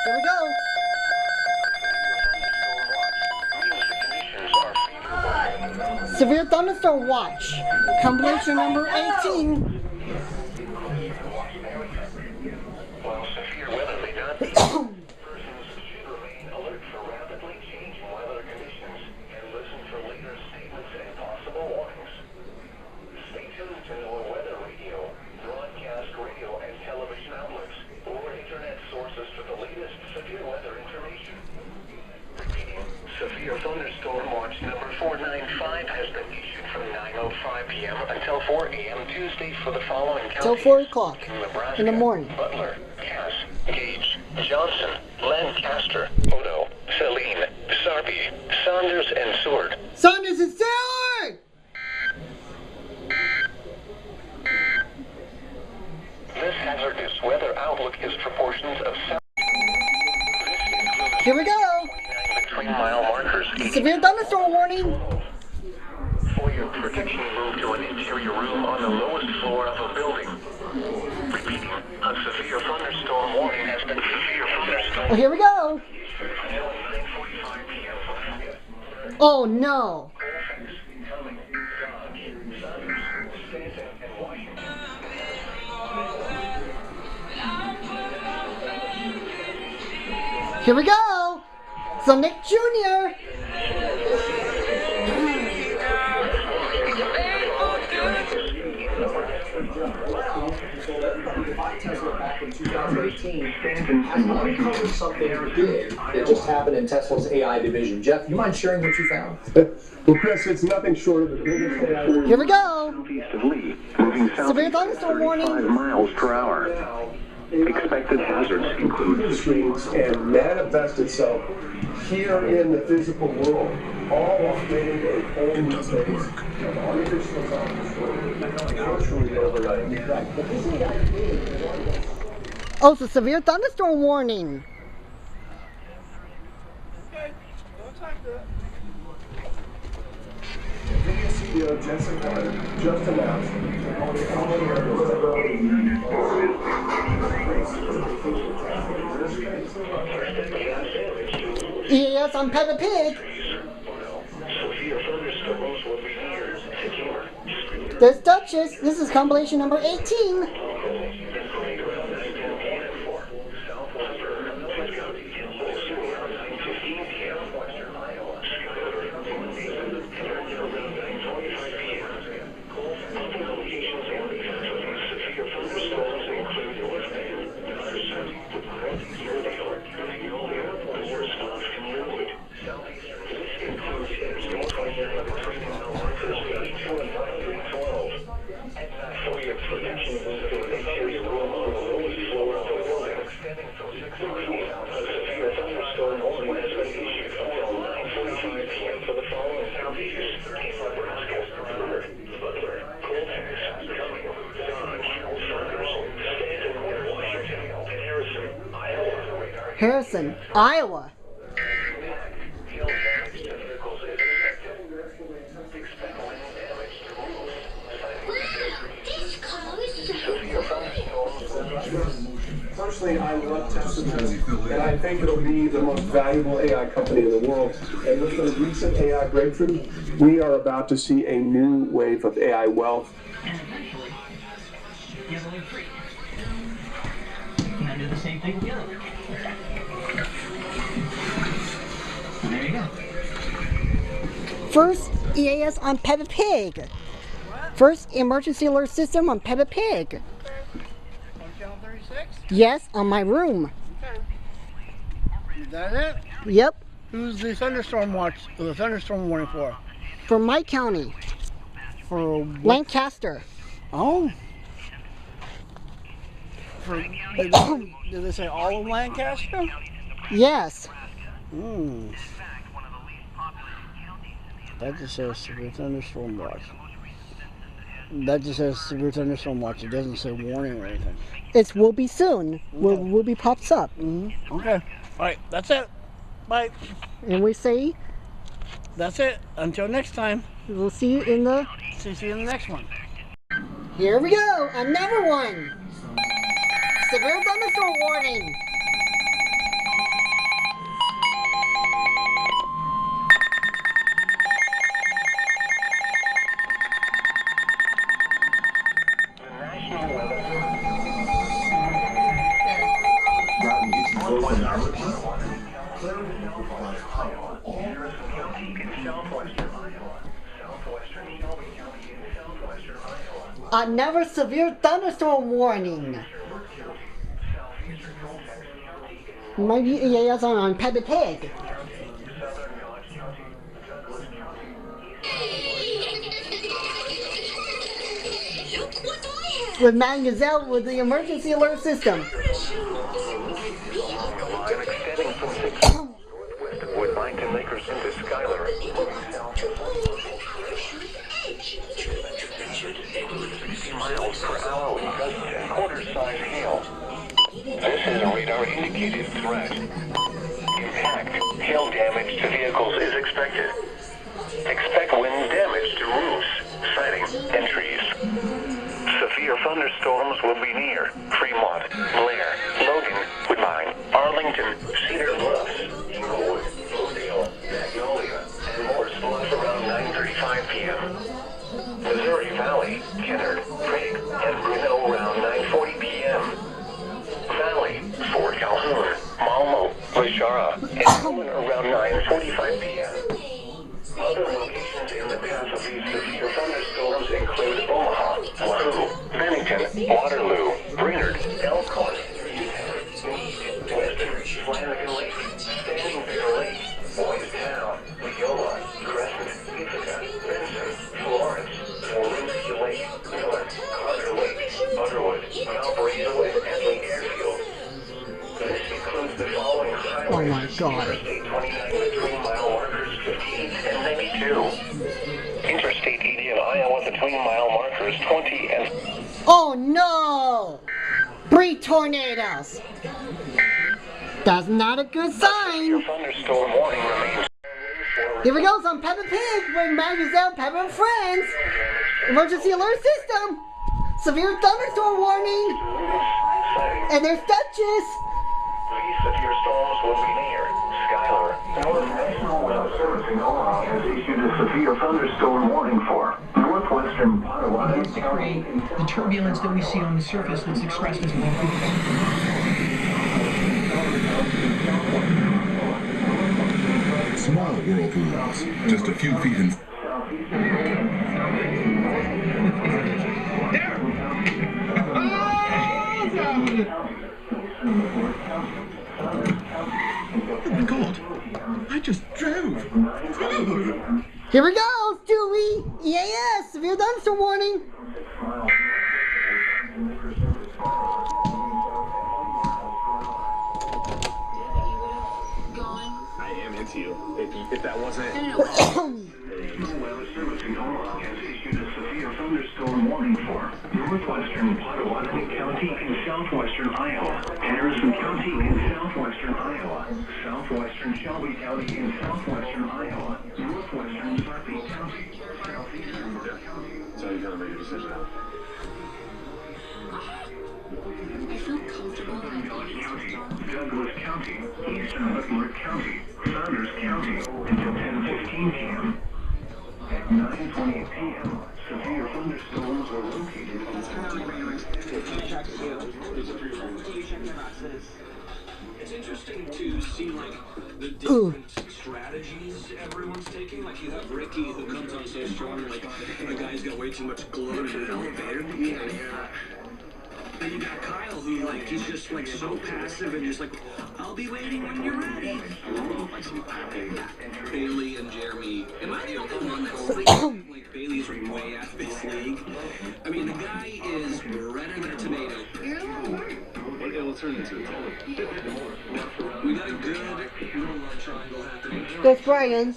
Here we go. Severe thunderstorm watch. Compilation number 18. While severe weather may not be, persons should remain alert for rapidly changing weather conditions and listen for later statements and possible warnings. Stay tuned to our weather radio, broadcast radio and television outlets, or internet sources for the latest severe weather information. Repeating, severe thunderstorm watch number 495 has been issued from 9:05 p.m. until 4 a.m. Tuesday for the following counties. Till 4 o'clock Nebraska, in the morning. Butler, Cass, Gage, Johnson, Lancaster, Odo, Saline, Sarpy, Saunders, and Seward. Saunders and Seward! This hazardous weather outlook is proportions of south. This includes Here we go. 29 between-mile markers. Severe thunderstorm warning. For your protection, move to an interior room on the lowest floor of a building. Repeating, a severe thunderstorm warning has been severe thunderstorm. Oh, here we go. Until 9:45 p.m. Oh no. Coming, Dodge, Saunders, Stanton, and Washington. Here we go. So Nick Jr. Back in 2018, has uncovered something big that just happened in Tesla's AI division. Jeff, you mind sharing what you found? Well, Chris, it's nothing short of the biggest AI. Here we go. Southeast of Lee, moving Severe southeast thunderstorm warning. 35 miles per hour. Expected hazards include Screens and manifest itself here in the physical world, all while creating a whole new space of artificial intelligence virtually overnight. But this AI Oh, so severe thunderstorm warning. NVIDIA CEO Jensen Huang just announced EAS on Peppa Pig. severe thunderstorms will be near September. There's Duchess. This is compilation number 18. Harrison, Iowa. Personally, I love Tesla, and I think it'll be the most valuable AI company in the world. And with the recent AI breakthrough, we are about to see a new wave of AI wealth. And eventually, you're going free. And I do the same thing with the other. And there you go. First EAS on Peppa Pig. First emergency alert system on Peppa Pig. On channel 36? Yes, on my room. Okay. Is that it? Yep, Who's the thunderstorm watch, or the thunderstorm warning for? for my county, For what? Lancaster. Oh. For, did they say all of Lancaster? Yes. Hmm. That just says severe thunderstorm watch. That just says severe thunderstorm watch. It doesn't say warning or anything. It's will be soon. Will be pops up. Mm-hmm. Okay. All right. That's it. Bye. And we say That's it. Until next time. we'll see you in the... See you in the next one. Here we go. Another one. Severe thunderstorm warning. northwestern Iowa. Clearing southwest Iowa. Harrison County in southwestern Iowa. Southwestern Shelby County in southwestern Iowa. Another severe thunderstorm warning. Southeastern Colfax County in Maybe EAS on Peppa Pig. southern Dodge County, Douglas County, Look what I have! With Matt Gazelle with the emergency alert system. along a line extending from 6 northwest of Woodbine to Lakers into Schuyler, moving south to 60 miles per hour with gusts and quarter-size hail. This is a radar-indicated threat. Impact, hail damage to vehicles is expected. Expect wind damage to roofs, siding, and trees. Severe thunderstorms will be near Fremont, Blair, Logan, Woodbine, Arlington, Cedar Bluffs, Inglewood, Oakdale, Magnolia, and more spots around 9:35 p.m. Missouri Valley, Kennard, Craig, and Grinnell around 9:40 p.m. Valley, Fort Calhoun, Malmo, Lashara, and Coleman around 9:45 p.m. Other locations in the path of these severe thunderstorms include Omaha, Wahoo, Bennington, Waterloo, Brainerd, Elkhorn, Meade, Weston, Flanagan Lake, Standing Bear Lake, Boys Town, Leola, Crescent, Ithaca, Benson, Florence, Walensky Lake, Miller, Carter Lake, Butterwood, Valparaiso, and Edley Airfield. This includes the following highways. Oh my God. Interstate 29 between mile markers 58 and 92. Interstate 80 in Iowa between mile markers 20 and... Oh no! 3 tornadoes! That's not a good sign! Your thunderstorm warning remains. Here we go, on Peppa Pig with Matt Gazelle, Peppa and Friends! Emergency alert system! Severe thunderstorm warning! And there's Duchess! These severe storms will be near Schuyler. National Weather Service in Omaha has issued a severe thunderstorm warning for northwestern Potawatomi To create the turbulence that we see on the surface that's expressed as Small whirlpools, just a few feet in. Oh my God! I just drove. Here we go, Stewie! EAS! Severe thunderstorm warning! I am into you. If that wasn't. National Weather Service in Omaha has issued a severe thunderstorm warning for northwestern Potawatomi County in southwestern Iowa, Harrison County in southwestern Iowa, southwestern Shelby County in southwestern Iowa, northwestern Sarpy County, southeastern Blair County. So you gotta make a decision. I feel comfortable. Southern Dodge County, Douglas County, eastern Whitmore County, Saunders County, until 10:15 p.m. At 9:28 p.m., severe thunderstorms were located on It's interesting to see like the different strategies everyone's taking. Like you have Ricky who comes on so strong, like a guy's got way too much glow in an elevator. Then you got Kyle who like he's just like so passive and just like I'll be waiting when you're ready. Bailey and Jeremy. Am I the only one that's like Bailey's way out of this league? I mean the guy is redder than a tomato. It'll turn into a tomato. We got a good love triangle happening. There's Brian.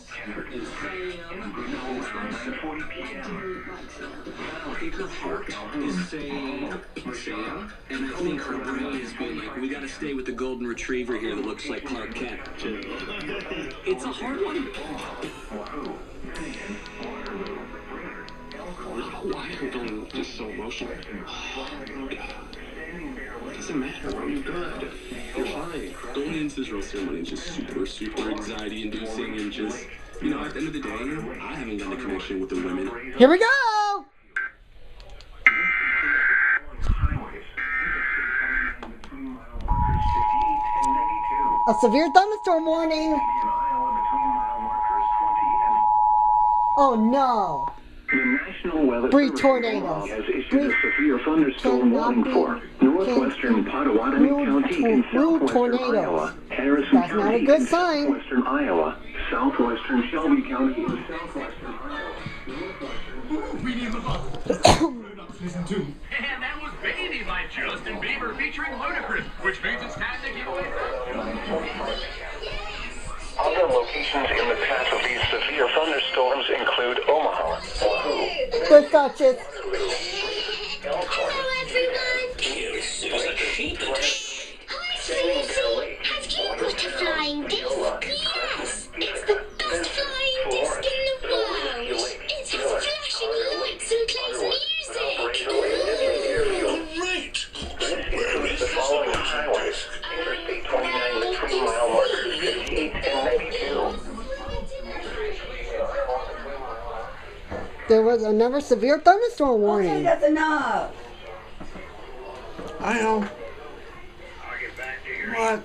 I think her heart is saying Sam, and I think her brain is being like, we gotta stay with the golden retriever here that looks like Clark Kent. It's a hard one. Why are you going just so emotional? It doesn't matter, bro. You're good. You're fine. Going into this real ceremony is just super, super anxiety inducing and just, you know, at the end of the day, I haven't gotten a connection with the women. Here we go! highways. Interstate 29 between mile markers 58 and 92. A severe thunderstorm warning. In Iowa between mile markers 20 and Oh no. the National Weather Brief Service tornadoes. has issued Brief a severe thunderstorm cannot warning be- for northwestern Potawatomi County and southwestern tornadoes. Iowa, Harrison That's County not a good and sign. southwestern Iowa, southwestern Shelby County and southwestern Iowa, Reading in the book. Season 2. And that was Baby by Justin Bieber featuring Ludacris, which means it's time to give away. Other locations in the path of these severe thunderstorms include Omaha, Wahoo, Good touches. Elkhorn, Here is Susan Sheep. Hi, Susie. Have you got a flying disc? Yes. It's the best flying disc in the world. It has flashing lights and plays music. Great! The following highways: Interstate 29 between mile markers 58 and 92. There was another severe thunderstorm Okay, warning. that's enough. I know. What?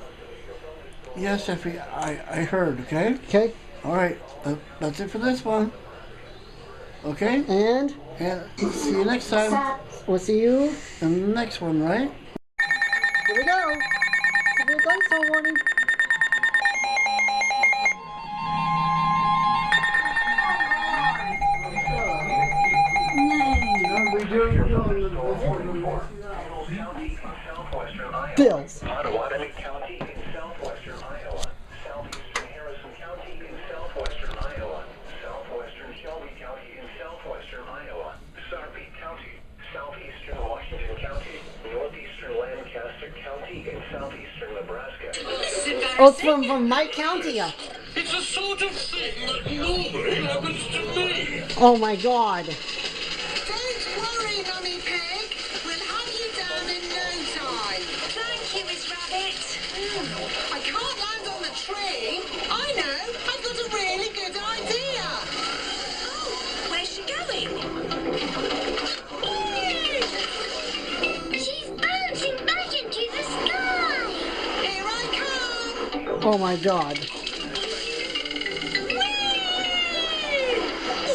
Yes, Effie, I heard, okay? Okay. Alright, that's it for this one. Okay? And And see you next time we'll see you. in the next one, right? Here we go. Severe thunderstorm warning. Bills. Potawatomi County in southwestern Iowa, southeastern Harrison County in southwestern Iowa, southwestern Shelby County in southwestern Iowa, Sarpy County, southeastern Washington County, northeastern Lancaster County in southeastern Nebraska. Oh, it's from my county. It's a sort of thing that normally happens to me. Oh my God. Don't worry, Mummy Pig. We'll have you down in no time. Thank you, Miss Rabbit. I can't land on the tree. I know. I've got a really good idea. Oh, where's she going? She's bouncing back into the sky. Here I come. Oh my God.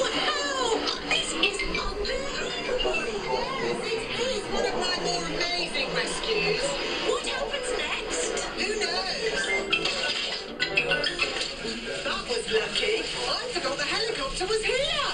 Wow! This is unbelievable! This is one of my more amazing rescues. What happens next? Who knows? That was lucky. I forgot the helicopter was here.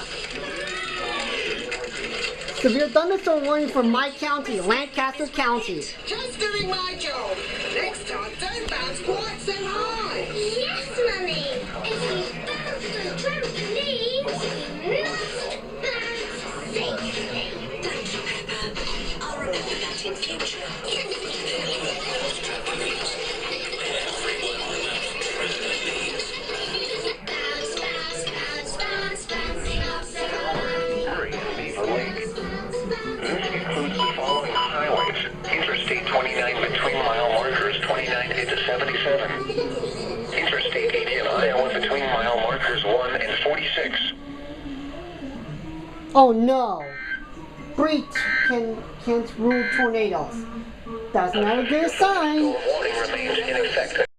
Severe thunderstorm warning for my county, Lancaster County. Just doing my job. Next time, don't bounce quite so high. Yes, Mummy. If we bounce on trampolines, we must bounce safely. Thank you, Peppa. I'll remember that in future. Bounce, bounce, bounce, bounce, bouncing off the Hurry and Beaver Lake. This includes the following highways: Interstate 29 between mile markers 29 into 77. Interstate 80 in Iowa between mile markers 1 and 46. Oh no. Breach can't rule tornadoes. That's not a good sign. Warning remains in effect.